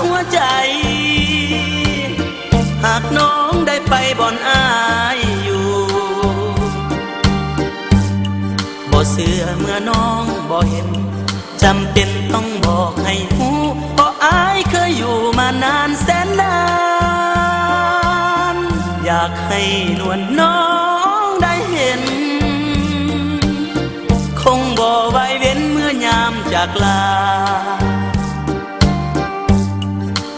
หัวใจหากน้องได้ไปบ่อนอายอยู่บ่เชื่อเมื่อน้องบ่เห็นจำเป็นต้องบอกให้หูเพราะอายเคยอยู่มานานแสนนานอยากให้นวลน้องได้เห็นคงบ่ไว้เว้นเมื่อยามจากลา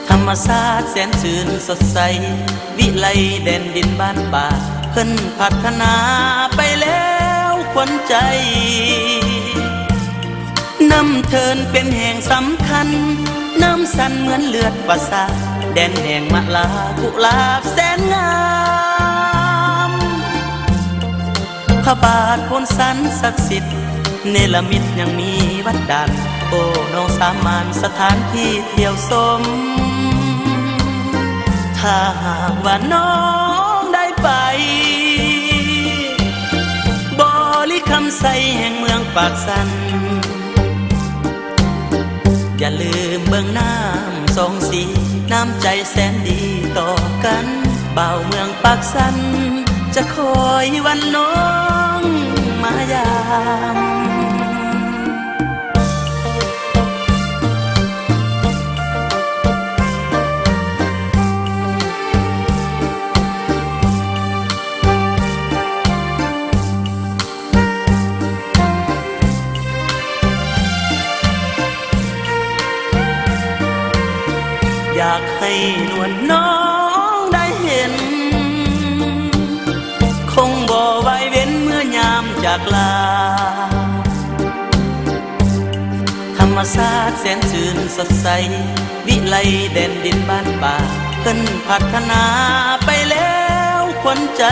ธรรมชาติแสนชื่นสดใสวิไลแดนดินบ้านป่าเพิ่นพัฒนาไปแล้วขวัญใจน้ำเทินเป็นแห่งสำคัญน้ำสันเหมือนเลือดประสาแดนแห่งมะลากุหลาบแสนงามพระบาทพ้นสันศักดิ์สิทธิ์เนรมิตยังมีวัดดันโอ้น้องสามานสถานที่เที่ยวชมถ้าหากว่าน้องได้ไปบริคำใสแห่งเมืองปากสันอย่าลืมเบื้องน้ำสองสีน้ำใจแสนดีต่อกันบ่าวเมืองปากสันจะคอยวันน้องมายามอยากให้นวลน้องได้เห็นคงบ่ไว้เว้นเมื่อยามจากลาธรรมชาติแสนชื่นสดใสวิไลแดนดินบ้านป่าเพิ่นพัฒนาไปแล้วขวัญใจ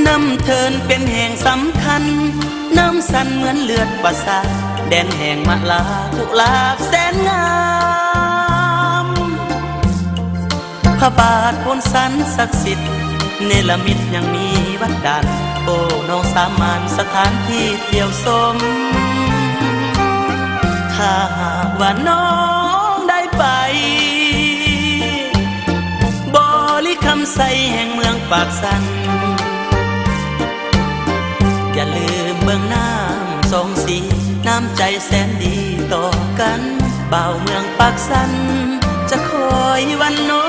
น้ำเทินเป็นแห่งสำคัญน้ำสันเหมือนเลือดประสาแดนแห่งมะลากุหลาบแสนงามพระบาทพ้นสันศักดิ์สิทธิ์เนรมิตยังมีวัดดันโอ้น้องสามานสถานที่เที่ยวชมถ้าหากว่าน้องได้ไปบริคำใสแห่งเมืองปากสันอย่าลืมเบื้องน้ำสองสีน้ำใจแสนดีต่อกันบ่าวเมืองปากสันจะคอยวันน้